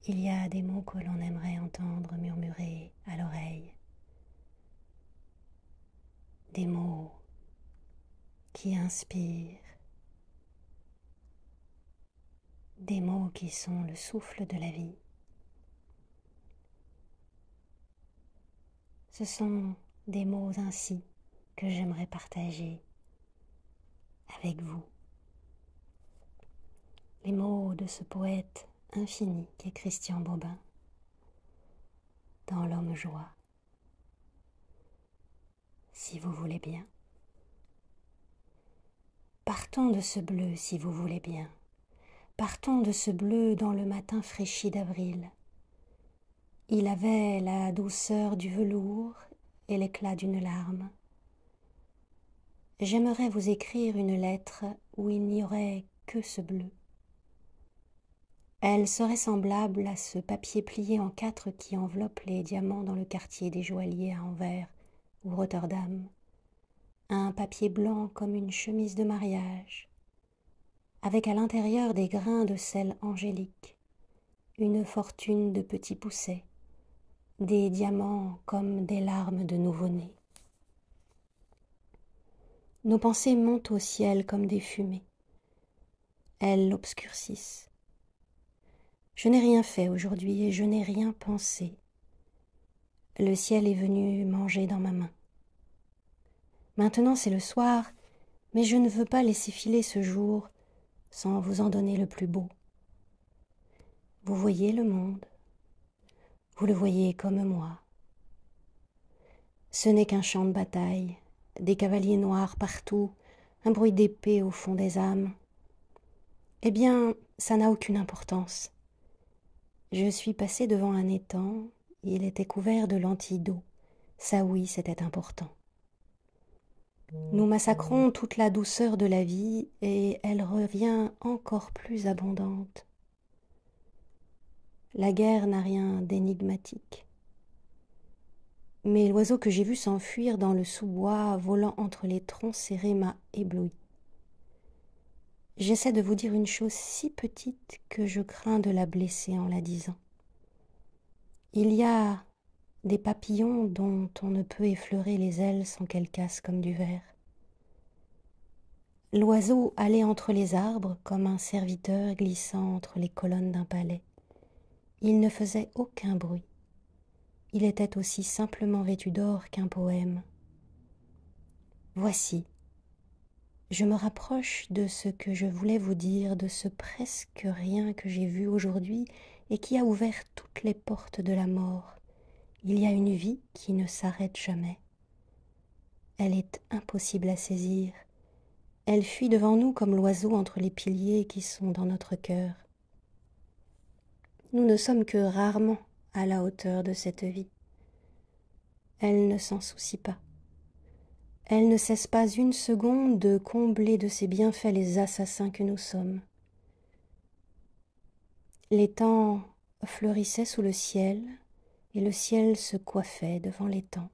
il y a des mots que l'on aimerait entendre murmurer à l'oreille, des mots qui inspirent, des mots qui sont le souffle de la vie. Ce sont des mots ainsi que j'aimerais partager avec vous. Les mots de ce poète infini qu'est Christian Bobin dans L'Homme Joie. Si vous voulez bien. Partons de ce bleu, si vous voulez bien. Partons de ce bleu dans le matin fraîchi d'avril. Il avait la douceur du velours et l'éclat d'une larme. J'aimerais vous écrire une lettre où il n'y aurait que ce bleu. Elle serait semblable à ce papier plié en quatre qui enveloppe les diamants dans le quartier des joailliers à Anvers ou Rotterdam. Un papier blanc comme une chemise de mariage, avec à l'intérieur des grains de sel angélique, une fortune de petits poussets, des diamants comme des larmes de nouveau-né. Nos pensées montent au ciel comme des fumées. Elles l'obscurcissent. Je n'ai rien fait aujourd'hui et je n'ai rien pensé. Le ciel est venu manger dans ma main. Maintenant c'est le soir, mais je ne veux pas laisser filer ce jour sans vous en donner le plus beau. Vous voyez le monde, vous le voyez comme moi. Ce n'est qu'un champ de bataille, des cavaliers noirs partout, un bruit d'épée au fond des âmes. Eh bien, ça n'a aucune importance. Je suis passé devant un étang, il était couvert de lentilles d'eau. Ça oui, c'était important. Nous massacrons toute la douceur de la vie et elle revient encore plus abondante. La guerre n'a rien d'énigmatique. Mais l'oiseau que j'ai vu s'enfuir dans le sous-bois, volant entre les troncs serrés, m'a ébloui. J'essaie de vous dire une chose si petite que je crains de la blesser en la disant. Il y a des papillons dont on ne peut effleurer les ailes sans qu'elles cassent comme du verre. L'oiseau allait entre les arbres comme un serviteur glissant entre les colonnes d'un palais. Il ne faisait aucun bruit. Il était aussi simplement vêtu d'or qu'un poème. Voici, je me rapproche de ce que je voulais vous dire, de ce presque rien que j'ai vu aujourd'hui et qui a ouvert toutes les portes de la mort. Il y a une vie qui ne s'arrête jamais. Elle est impossible à saisir. Elle fuit devant nous comme l'oiseau entre les piliers qui sont dans notre cœur. Nous ne sommes que rarement à la hauteur de cette vie. Elle ne s'en soucie pas. Elle ne cesse pas une seconde de combler de ses bienfaits les assassins que nous sommes. L'étang fleurissait sous le ciel, et le ciel se coiffait devant l'étang.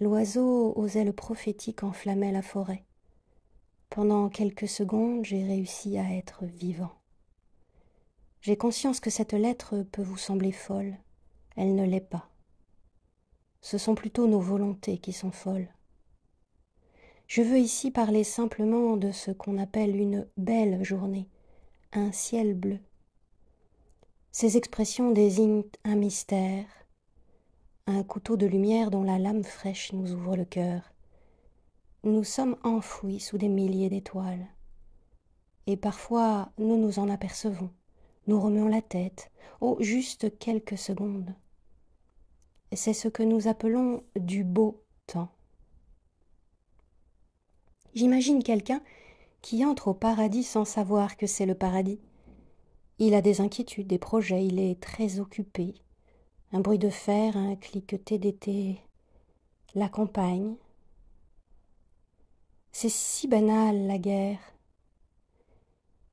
L'oiseau osait le prophétique enflammait la forêt. Pendant quelques secondes, j'ai réussi à être vivant. J'ai conscience que cette lettre peut vous sembler folle. Elle ne l'est pas. Ce sont plutôt nos volontés qui sont folles. Je veux ici parler simplement de ce qu'on appelle une belle journée, un ciel bleu. Ces expressions désignent un mystère, un couteau de lumière dont la lame fraîche nous ouvre le cœur. Nous sommes enfouis sous des milliers d'étoiles. Et parfois, nous nous en apercevons. Nous remuons la tête. Oh, juste quelques secondes. C'est ce que nous appelons du beau temps. J'imagine quelqu'un qui entre au paradis sans savoir que c'est le paradis. Il a des inquiétudes, des projets, il est très occupé. Un bruit de fer, un cliqueté d'été l'accompagne. C'est si banal, la guerre.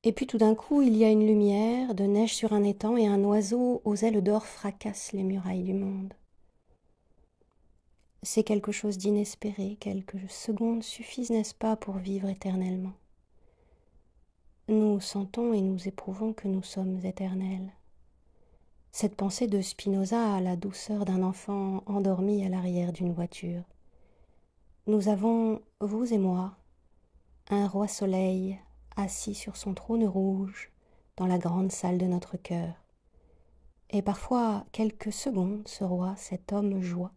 Et puis tout d'un coup, il y a une lumière, de neige sur un étang, et un oiseau aux ailes d'or fracasse les murailles du monde. C'est quelque chose d'inespéré, quelques secondes suffisent, n'est-ce pas, pour vivre éternellement. Nous sentons et nous éprouvons que nous sommes éternels. Cette pensée de Spinoza a la douceur d'un enfant endormi à l'arrière d'une voiture. Nous avons, vous et moi, un roi soleil assis sur son trône rouge dans la grande salle de notre cœur. Et parfois, quelques secondes, ce roi, cet homme joie,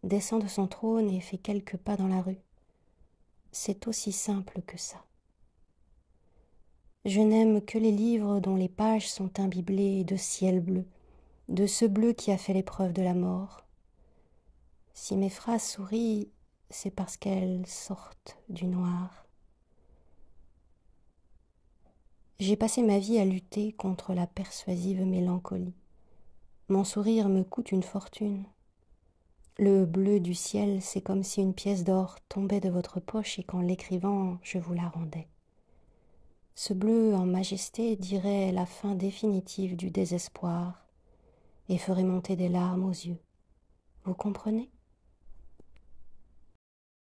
descend de son trône et fait quelques pas dans la rue. C'est aussi simple que ça. Je n'aime que les livres dont les pages sont imbiblées de ciel bleu, de ce bleu qui a fait l'épreuve de la mort. Si mes phrases sourient, c'est parce qu'elles sortent du noir. J'ai passé ma vie à lutter contre la persuasive mélancolie. Mon sourire me coûte une fortune. Le bleu du ciel, c'est comme si une pièce d'or tombait de votre poche et qu'en l'écrivant, je vous la rendais. Ce bleu en majesté dirait la fin définitive du désespoir et ferait monter des larmes aux yeux. Vous comprenez ?